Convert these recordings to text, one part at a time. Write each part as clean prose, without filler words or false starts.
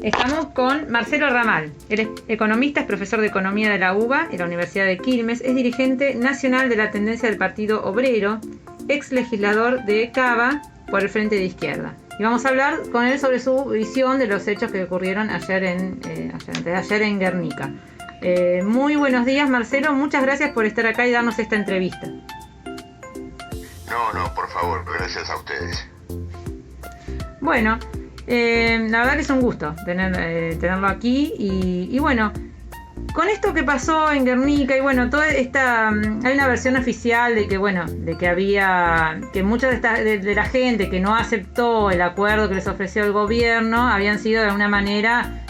Estamos con Marcelo Ramal. Él es economista, es profesor de Economía de la UBA en la Universidad de Quilmes, es dirigente nacional de la tendencia del Partido Obrero, ex legislador de Cava por el Frente de Izquierda. Y vamos a hablar con él sobre su visión de los hechos que ocurrieron antes de ayer en Guernica. Muy buenos días, Marcelo. Muchas gracias por estar acá y darnos esta entrevista. No, por favor, gracias a ustedes. Bueno, la verdad que es un gusto tenerlo aquí y bueno, con esto que pasó en Guernica y bueno, toda esta hay una versión oficial de que mucha de la gente que no aceptó el acuerdo que les ofreció el gobierno habían sido de alguna manera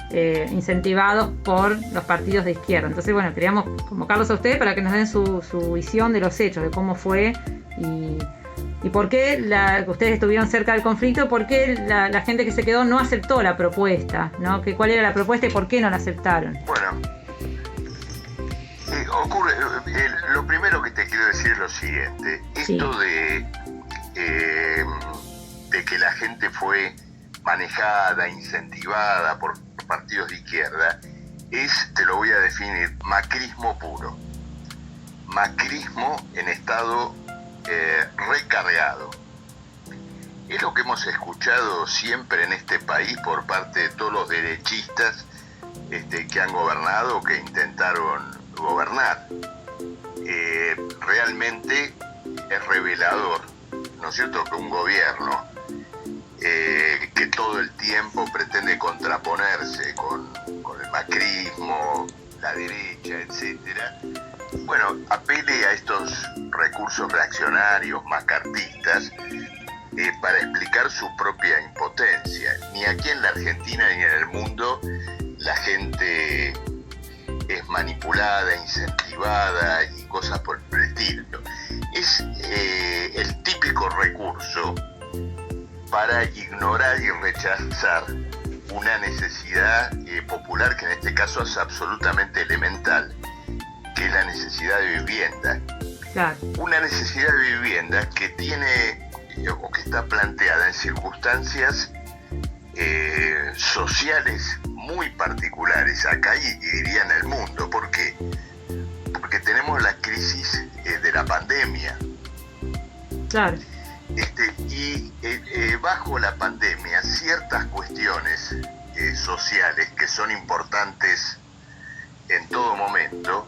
incentivados por los partidos de izquierda. Entonces bueno, queríamos convocarlos a ustedes para que nos den su visión de los hechos, de cómo fue y por qué ustedes estuvieron cerca del conflicto, por qué la gente que se quedó no aceptó la propuesta, ¿no? ¿Cuál era la propuesta y por qué no la aceptaron? Bueno, lo primero que te quiero decir es lo siguiente. Sí. Esto de que la gente fue manejada, incentivada por partidos de izquierda, te lo voy a definir, macrismo puro. Macrismo en estado recargado. Es lo que hemos escuchado siempre en este país por parte de todos los derechistas que han gobernado o que intentaron gobernar. Realmente es revelador, ¿no es cierto?, que un gobierno que todo el tiempo pretende contraponerse con el macrismo, la derecha, etcétera, bueno, apele a estos recursos reaccionarios, macartistas, para explicar su propia impotencia. Ni aquí en la Argentina ni en el mundo la gente es manipulada, incentivada y cosas por el estilo. Es el típico recurso para ignorar y rechazar una necesidad popular que en este caso es absolutamente elemental, que es la necesidad de vivienda. Claro. Una necesidad de vivienda que tiene o que está planteada en circunstancias sociales muy particulares acá y diría en el mundo. ¿Por qué? Porque tenemos la crisis de la pandemia. Claro. Bajo la pandemia ciertas cuestiones sociales que son importantes en todo momento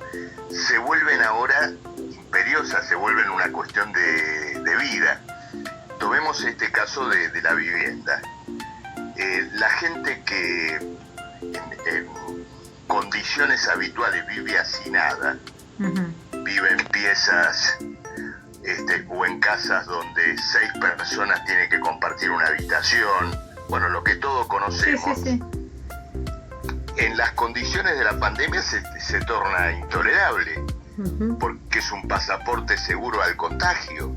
se vuelven ahora imperiosas, se vuelven una cuestión de vida. Tomemos este caso de la vivienda. La gente que en condiciones habituales vive hacinada, vive en piezas o en casas donde 6 personas tienen que compartir una habitación, bueno, lo que todos conocemos. Sí. En las condiciones de la pandemia se torna intolerable, porque es un pasaporte seguro al contagio.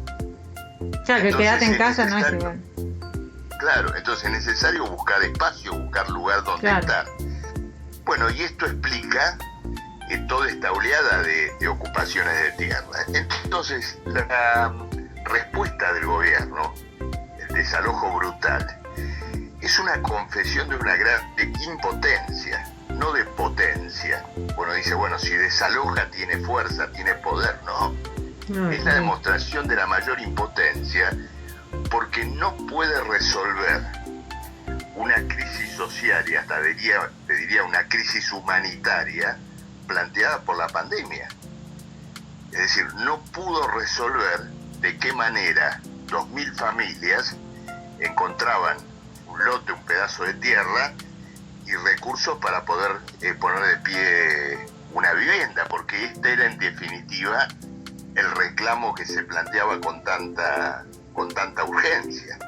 Claro, que quedarte en casa no es igual. Claro, entonces es necesario buscar espacio, buscar lugar donde estar. Bueno, y esto explica toda esta oleada de ocupaciones de tierra. Entonces, la respuesta del gobierno, el desalojo brutal, es una confesión de una gran impotencia, no de potencia. Uno dice, bueno, si desaloja tiene fuerza, tiene poder, no. Es la demostración de la mayor impotencia porque no puede resolver una crisis social y hasta te diría una crisis humanitaria planteada por la pandemia. Es decir, no pudo resolver de qué manera 2.000 familias encontraban un lote, un pedazo de tierra y recursos para poder poner de pie una vivienda, porque este era en definitiva el reclamo que se planteaba con tanta urgencia.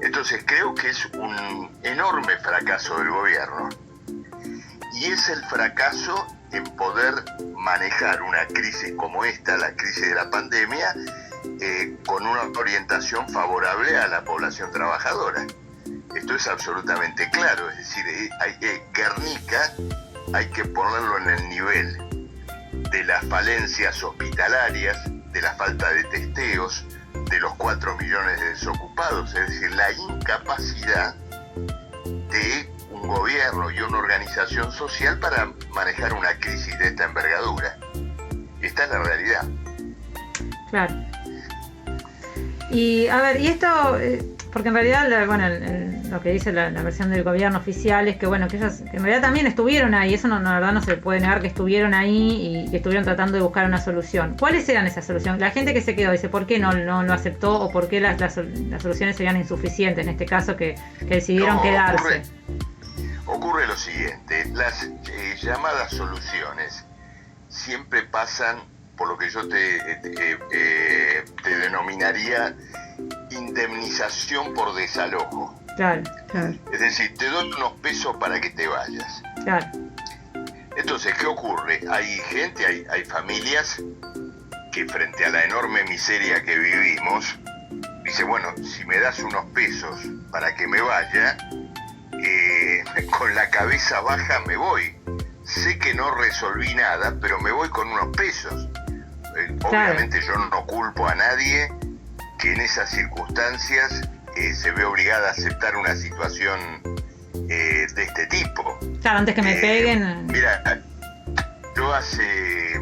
Entonces creo que es un enorme fracaso del gobierno y es el fracaso en poder manejar una crisis como esta, la crisis de la pandemia, con una orientación favorable a la población trabajadora. Esto es absolutamente claro, es decir, Guernica hay que ponerlo en el nivel de las falencias hospitalarias, de la falta de testeos, de los 4 millones de desocupados, es decir, la incapacidad de un un gobierno y una organización social para manejar una crisis de esta envergadura. Esta es la realidad. Claro. Y a ver, y esto, porque en realidad, lo que dice la versión del gobierno oficial es que, bueno, que ellos que en realidad también estuvieron ahí, eso la verdad no se puede negar que estuvieron ahí y que estuvieron tratando de buscar una solución. ¿Cuáles eran esas soluciones? La gente que se quedó dice, ¿por qué no lo aceptó o por qué las soluciones serían insuficientes en este caso que decidieron quedarse? Ocurre lo siguiente, las llamadas soluciones siempre pasan por lo que yo te denominaría indemnización por desalojo. Claro. Es decir, te doy unos pesos para que te vayas. Claro. Entonces, ¿qué ocurre? Hay gente, hay familias que frente a la enorme miseria que vivimos, dice, bueno, si me das unos pesos para que me vaya, con la cabeza baja me voy. Sé que no resolví nada, pero me voy con unos pesos. Obviamente yo no culpo a nadie que en esas circunstancias se ve obligada a aceptar una situación de este tipo. Claro, antes que me peguen. Mira, yo hace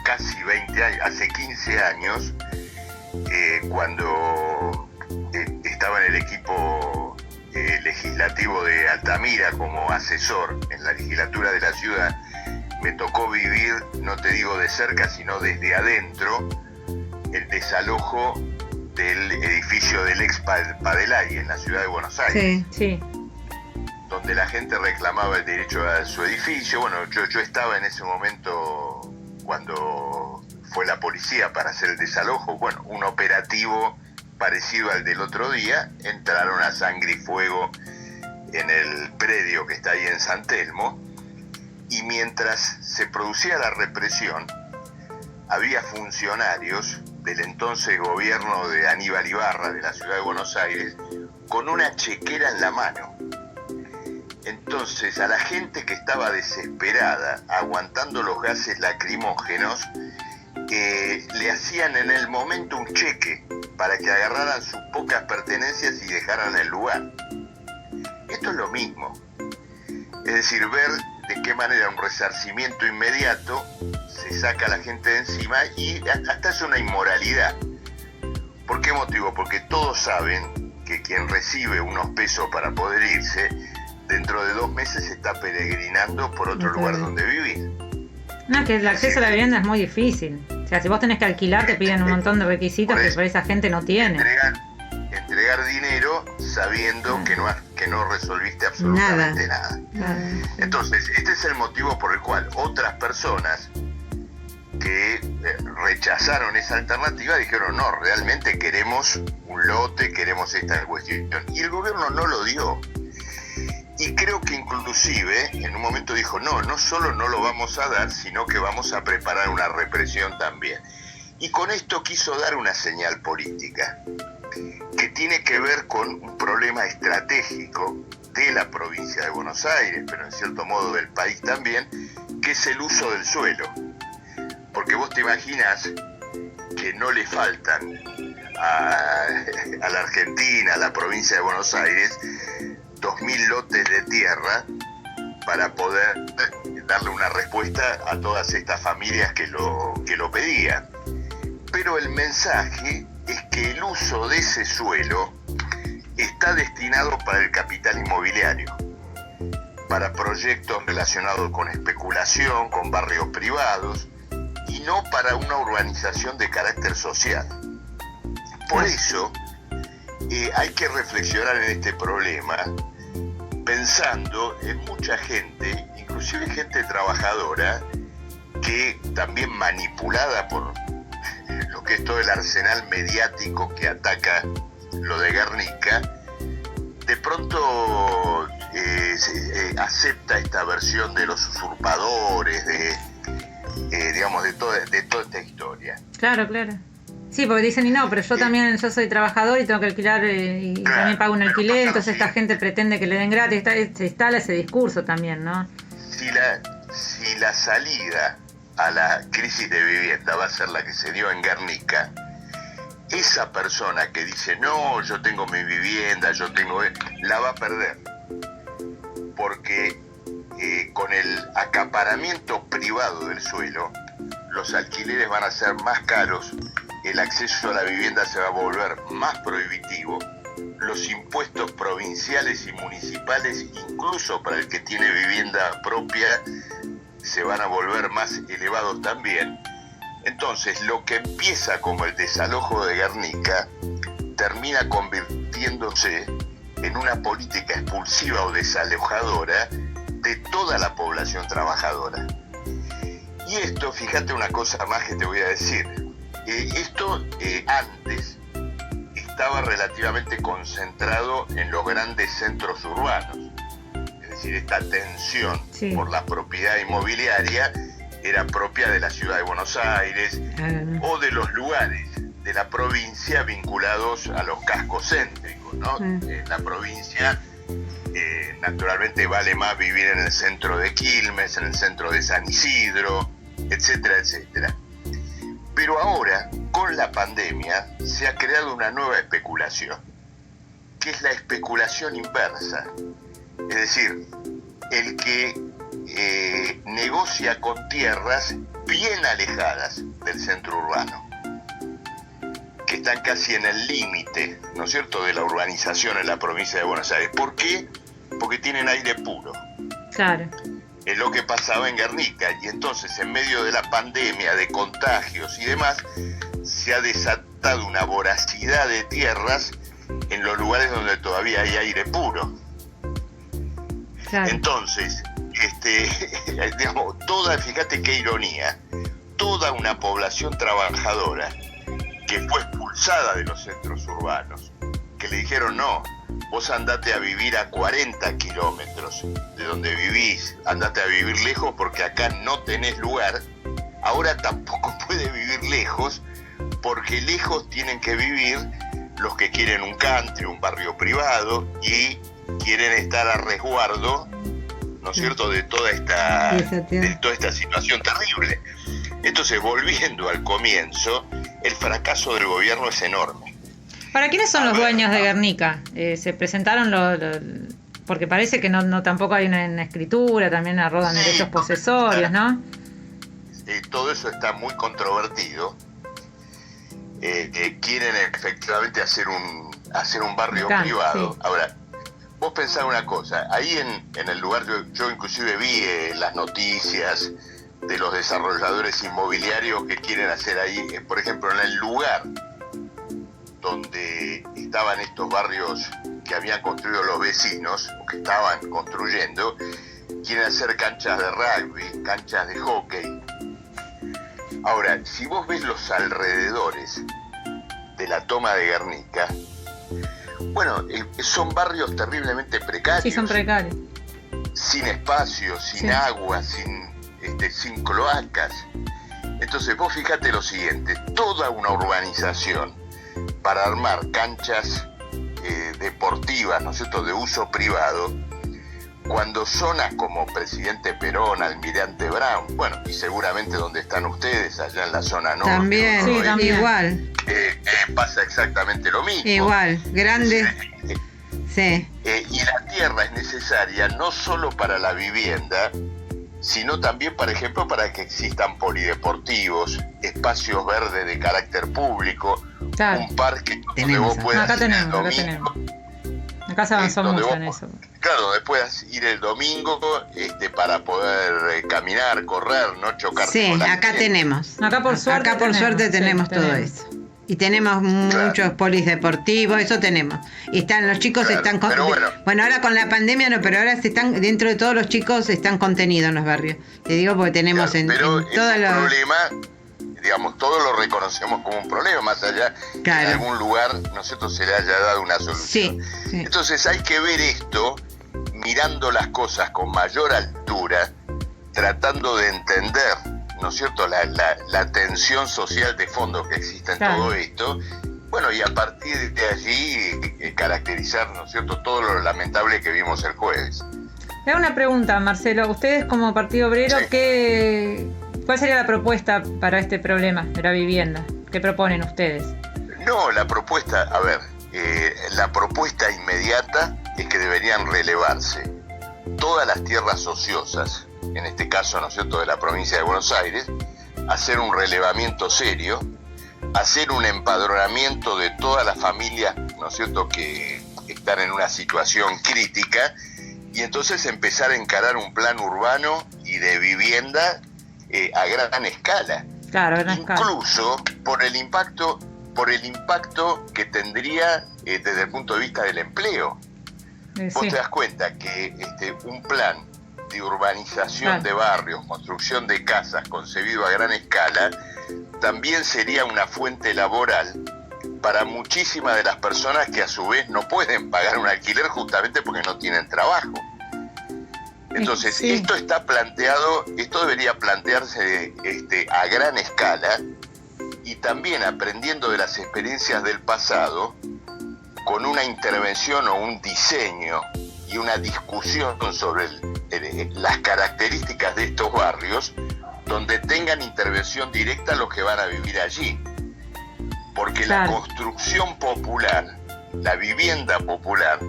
casi 20 años, hace 15 años, cuando estaba en el equipo legislativo de Altamira como asesor en la legislatura de la ciudad, me tocó vivir, no te digo de cerca, sino desde adentro, el desalojo del edificio del ex Padelay en la ciudad de Buenos Aires. Sí. Donde la gente reclamaba el derecho a su edificio. Bueno, yo estaba en ese momento cuando fue la policía para hacer el desalojo. Bueno, un operativo parecido al del otro día, entraron a sangre y fuego en el predio que está ahí en San Telmo. Y mientras se producía la represión, había funcionarios del entonces gobierno de Aníbal Ibarra de la ciudad de Buenos Aires con una chequera en la mano. Entonces a la gente que estaba desesperada aguantando los gases lacrimógenos, le hacían en el momento un cheque para que agarraran sus pocas pertenencias y dejaran el lugar. Esto es lo mismo. Es decir, ver de qué manera un resarcimiento inmediato se saca a la gente de encima y hasta es una inmoralidad. ¿Por qué motivo? Porque todos saben que quien recibe unos pesos para poder irse, dentro de 2 meses está peregrinando por otro lugar donde vivir. No, que el acceso a la vivienda es muy difícil. O sea, si vos tenés que alquilar, te piden un montón de requisitos que por esa gente no tiene. Entregar dinero sabiendo que no resolviste absolutamente nada. Entonces, este es el motivo por el cual otras personas que rechazaron esa alternativa dijeron, no, realmente queremos un lote, queremos esta cuestión. Y el gobierno no lo dio. Y creo que inclusive en un momento dijo, no solo no lo vamos a dar, sino que vamos a preparar una represión también. Y con esto quiso dar una señal política que tiene que ver con un problema estratégico de la provincia de Buenos Aires, pero en cierto modo del país también, que es el uso del suelo. Porque vos te imaginas que no le faltan a la Argentina, a la provincia de Buenos Aires, 2.000 lotes de tierra para poder darle una respuesta a todas estas familias que lo pedían. Pero el mensaje es que el uso de ese suelo está destinado para el capital inmobiliario, para proyectos relacionados con especulación, con barrios privados, y no para una urbanización de carácter social. Por eso hay que reflexionar en este problema pensando en mucha gente, inclusive gente trabajadora, que también manipulada por lo que es todo el arsenal mediático que ataca lo de Guernica, de pronto acepta esta versión de los usurpadores, digamos, de toda esta historia. Claro. Sí, porque dicen, y no, pero yo soy trabajador y tengo que alquilar y también pago un alquiler, entonces esta gente pretende que le den gratis, se instala ese discurso también, ¿no? Si la salida a la crisis de vivienda va a ser la que se dio en Guernica, esa persona que dice, no, yo tengo mi vivienda, la va a perder. porque con el acaparamiento privado del suelo, los alquileres van a ser más caros, el acceso a la vivienda se va a volver más prohibitivo, los impuestos provinciales y municipales, incluso para el que tiene vivienda propia, se van a volver más elevados también. Entonces, lo que empieza como el desalojo de Guernica termina convirtiéndose en una política expulsiva o desalojadora de toda la población trabajadora. Y esto, fíjate una cosa más que te voy a decir, esto antes estaba relativamente concentrado en los grandes centros urbanos, es decir, esta tensión por la propiedad inmobiliaria era propia de la ciudad de Buenos Aires o de los lugares de la provincia vinculados a los cascos céntricos, ¿no? En la provincia naturalmente vale más vivir en el centro de Quilmes, en el centro de San Isidro, etcétera, etcétera. Pero ahora, con la pandemia, se ha creado una nueva especulación, que es la especulación inversa. Es decir, el que negocia con tierras bien alejadas del centro urbano, que están casi en el límite, ¿no es cierto?, de la urbanización en la provincia de Buenos Aires. ¿Por qué? Porque tienen aire puro. Claro. Es lo que pasaba en Guernica, y entonces en medio de la pandemia, de contagios y demás, se ha desatado una voracidad de tierras en los lugares donde todavía hay aire puro. Claro. Entonces, digamos, fíjate qué ironía, toda una población trabajadora que fue expulsada de los centros urbanos, que le dijeron no, vos andate a vivir a 40 kilómetros de donde vivís, andate a vivir lejos porque acá no tenés lugar, ahora tampoco puede vivir lejos porque lejos tienen que vivir los que quieren un country, un barrio privado y quieren estar a resguardo, ¿no es cierto?, de toda esta situación terrible. Entonces, volviendo al comienzo, el fracaso del gobierno es enorme. ¿Para quiénes son los dueños de Guernica? Se presentaron porque parece que no tampoco hay una escritura, también arrogan derechos posesorios, ¿no? Todo eso está muy controvertido. Quieren efectivamente hacer un barrio privado. Sí. Ahora, vos pensás una cosa, ahí en el lugar, yo inclusive vi las noticias de los desarrolladores inmobiliarios que quieren hacer ahí, por ejemplo, en el lugar donde estaban estos barrios que habían construido los vecinos, o que estaban construyendo, quieren hacer canchas de rugby, canchas de hockey. Ahora, si vos ves los alrededores de la toma de Guernica, bueno, son barrios terriblemente precarios. Sí, son precarios. Sin espacio, sin agua, sin cloacas. Entonces vos fíjate lo siguiente, toda una urbanización para armar canchas deportivas, ¿no es cierto?, de uso privado, cuando zonas como Presidente Perón, Almirante Brown, bueno, y seguramente donde están ustedes, allá en la zona norte, también, sí, también. Igual. Pasa exactamente lo mismo. Igual, grandes. Sí. Y la tierra es necesaria no solo para la vivienda, sino también, por ejemplo, para que existan polideportivos, espacios verdes de carácter público, claro, un parque donde vos puedas ir el domingo. Acá se avanzó mucho en eso. Claro, donde puedas ir el domingo para poder caminar, correr, no chocar. Sí, acá tenemos. Acá por suerte tenemos todo eso. Y tenemos muchos polideportivos, eso tenemos. Y están los chicos están bueno, ahora con la pandemia no, pero ahora dentro de todos los chicos están contenidos en los barrios. Te digo porque tenemos pero en todos los problema, digamos, todos lo reconocemos como un problema, más allá que en algún lugar nosotros se le haya dado una solución. Sí. Entonces hay que ver esto mirando las cosas con mayor altura, tratando de entender, ¿no es cierto?, la tensión social de fondo que existe en todo esto, bueno, y a partir de allí caracterizar, ¿no es cierto?, todo lo lamentable que vimos el jueves. Le hago una pregunta, Marcelo, ustedes como Partido Obrero, ¿cuál sería la propuesta para este problema de la vivienda? ¿Qué proponen ustedes? No, la propuesta inmediata es que deberían relevarse todas las tierras ociosas, en este caso, ¿no es cierto?, de la provincia de Buenos Aires, hacer un relevamiento serio, hacer un empadronamiento de todas las familias, ¿no es cierto?, que están en una situación crítica, y entonces empezar a encarar un plan urbano y de vivienda a gran escala. Claro, gran escala. Incluso por el impacto que tendría desde el punto de vista del empleo. Vos te das cuenta que un plan de urbanización de barrios, construcción de casas concebido a gran escala, también sería una fuente laboral para muchísimas de las personas que a su vez no pueden pagar un alquiler justamente porque no tienen trabajo. Entonces, esto está planteado, esto debería plantearse a gran escala, y también aprendiendo de las experiencias del pasado, con una intervención o un diseño y una discusión sobre las características de estos barrios, donde tengan intervención directa los que van a vivir allí. Porque la construcción popular, la vivienda popular,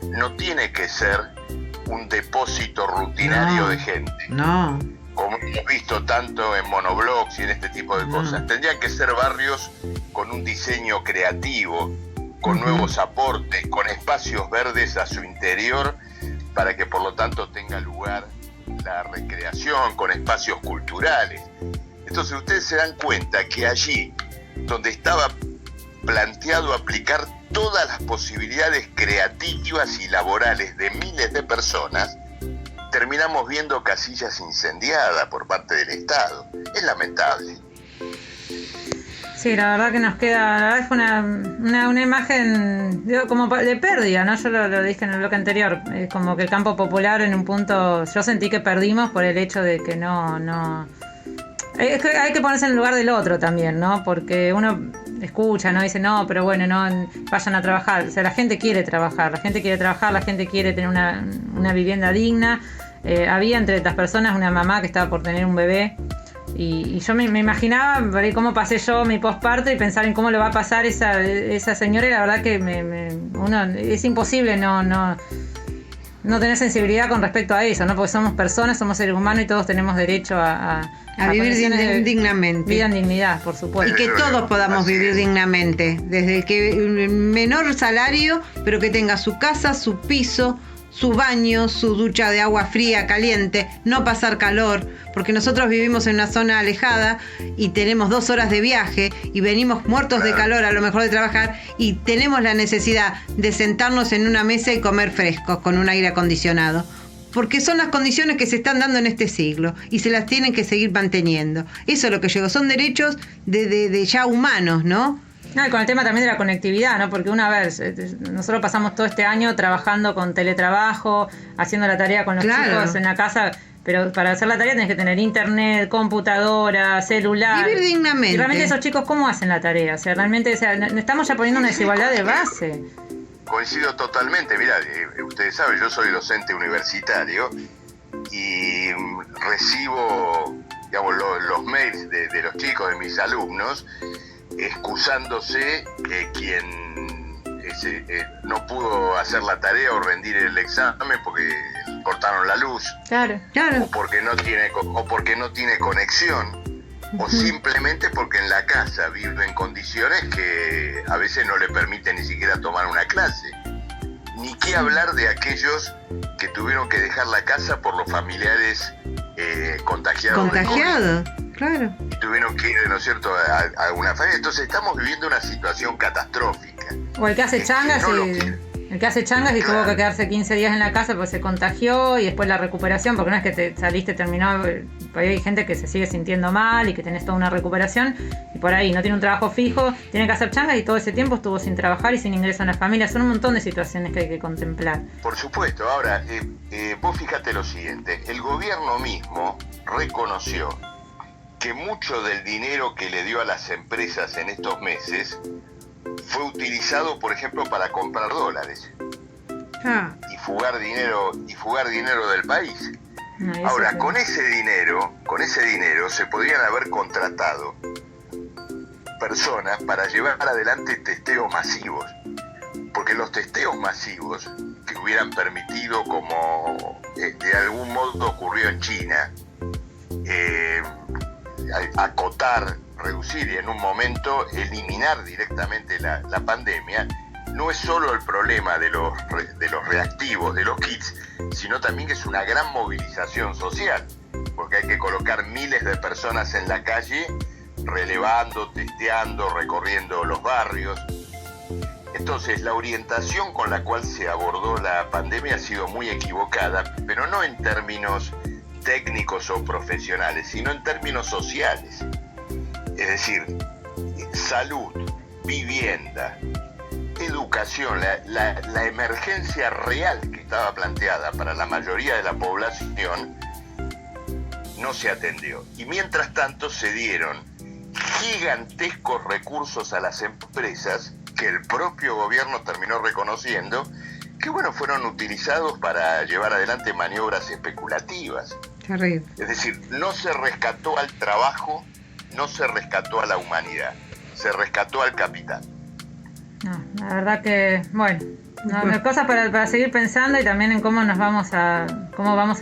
no tiene que ser un depósito rutinario de gente. No. Como hemos visto tanto en monoblocks y en este tipo de cosas. Tendrían que ser barrios con un diseño creativo, con nuevos aportes, con espacios verdes a su interior, para que por lo tanto tenga lugar la recreación, con espacios culturales. Entonces ustedes se dan cuenta que allí, donde estaba planteado aplicar todas las posibilidades creativas y laborales de miles de personas, terminamos viendo casillas incendiadas por parte del Estado. Es lamentable. Sí, la verdad que nos queda, la verdad es una imagen como de pérdida, ¿no? Yo lo dije en el bloque anterior, como que el campo popular en un punto, yo sentí que perdimos por el hecho de que no... Es que hay que ponerse en el lugar del otro también, ¿no? Porque uno escucha, ¿no? Dice, no, pero bueno, no vayan a trabajar. O sea, la gente quiere trabajar, la gente quiere tener una vivienda digna. Había entre estas personas una mamá que estaba por tener un bebé. Y yo me imaginaba cómo pasé yo mi posparto y pensar en cómo lo va a pasar esa señora, y la verdad que uno es imposible no tener sensibilidad con respecto a eso, ¿no? Porque somos personas, somos seres humanos y todos tenemos derecho a vivir dignamente. Vida en dignidad, por supuesto. Y que todos podamos vivir dignamente, desde el que menor salario, pero que tenga su casa, su piso, su baño, su ducha de agua fría, caliente, no pasar calor, porque nosotros vivimos en una zona alejada y tenemos 2 horas de viaje y venimos muertos de calor a lo mejor de trabajar, y tenemos la necesidad de sentarnos en una mesa y comer frescos con un aire acondicionado, porque son las condiciones que se están dando en este siglo y se las tienen que seguir manteniendo. Eso es lo que llegó, son derechos de ya humanos, ¿no? No, y con el tema también de la conectividad, ¿no? Porque una vez, nosotros pasamos todo este año trabajando con teletrabajo, haciendo la tarea con los chicos en la casa, pero para hacer la tarea tenés que tener internet, computadora, celular. Vivir dignamente. Y realmente esos chicos, ¿cómo hacen la tarea? O sea, realmente, estamos ya poniendo una desigualdad de base. Coincido totalmente. Mirá, ustedes saben, yo soy docente universitario y recibo, digamos, los mails de los chicos, de mis alumnos, excusándose quien no pudo hacer la tarea o rendir el examen porque cortaron la luz, o porque no tiene conexión, o simplemente porque en la casa vive en condiciones que a veces no le permiten ni siquiera tomar una clase. Ni qué hablar de aquellos que tuvieron que dejar la casa por los familiares contagiados. Claro. Y tuvieron que ir, ¿no es cierto?, a una familia. Entonces estamos viviendo una situación catastrófica. O el que hace changas y tuvo que quedarse 15 días en la casa porque se contagió, y después la recuperación, porque no es que te saliste, terminó, porque hay gente que se sigue sintiendo mal y que tenés toda una recuperación y por ahí no tiene un trabajo fijo, tiene que hacer changas y todo ese tiempo estuvo sin trabajar y sin ingreso en la familia. Son un montón de situaciones que hay que contemplar. Por supuesto. Ahora, vos fíjate lo siguiente, el gobierno mismo reconoció que mucho del dinero que le dio a las empresas en estos meses fue utilizado, por ejemplo, para comprar dólares y fugar dinero del país. Ahora, con ese dinero se podrían haber contratado personas para llevar adelante testeos masivos, porque los testeos masivos que hubieran permitido, como de algún modo ocurrió en China, acotar, reducir y en un momento eliminar directamente la pandemia, no es solo el problema de los reactivos, de los kits, sino también que es una gran movilización social, porque hay que colocar miles de personas en la calle, relevando, testeando, recorriendo los barrios. Entonces, la orientación con la cual se abordó la pandemia ha sido muy equivocada, pero no en términos técnicos o profesionales, sino en términos sociales. Es decir, salud, vivienda, educación, la emergencia real que estaba planteada para la mayoría de la población no se atendió. Y mientras tanto se dieron gigantescos recursos a las empresas que el propio gobierno terminó reconociendo que, bueno, fueron utilizados para llevar adelante maniobras especulativas. Terrible. Es decir, no se rescató al trabajo, no se rescató a la humanidad, se rescató al capital. No, la verdad que, bueno, cosas para seguir pensando y también en cómo vamos a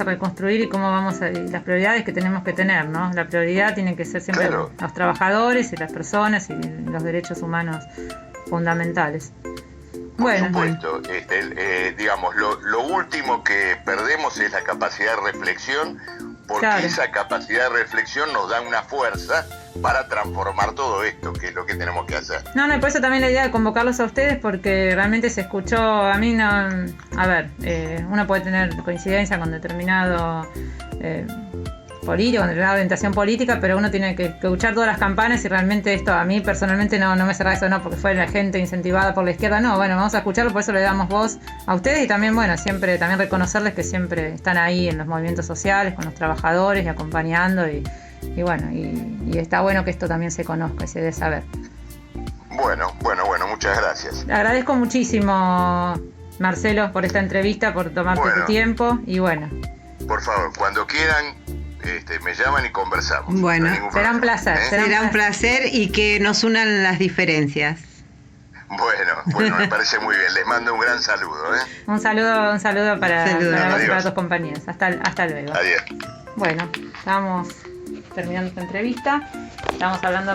reconstruir y y las prioridades que tenemos que tener, ¿no? La prioridad tiene que ser siempre los trabajadores y las personas y los derechos humanos fundamentales. Por supuesto, digamos, lo último que perdemos es la capacidad de reflexión, porque esa capacidad de reflexión nos da una fuerza para transformar todo esto, que es lo que tenemos que hacer. No, por eso también la idea de convocarlos a ustedes, porque realmente se escuchó, a mí no, a ver, uno puede tener coincidencia con determinado político, con determinada orientación política, pero uno tiene que escuchar todas las campanas y realmente esto a mí personalmente no me cerraba eso, no, porque fue la gente incentivada por la izquierda, no, bueno, vamos a escucharlo, por eso le damos voz a ustedes y también, bueno, siempre también reconocerles que siempre están ahí en los movimientos sociales, con los trabajadores y acompañando y bueno, y está bueno que esto también se conozca y se dé saber. Bueno, muchas gracias. Le agradezco muchísimo, Marcelo, por esta entrevista, por tomarte tu tiempo y bueno. Por favor, cuando quieran, me llaman y conversamos. Bueno, no será un placer. Será un placer y que nos unan las diferencias. Bueno, me parece muy bien. Les mando un gran saludo. Un saludo para vos y para tus compañeros. Hasta luego. Adiós. Bueno, estamos terminando esta entrevista. Estamos hablando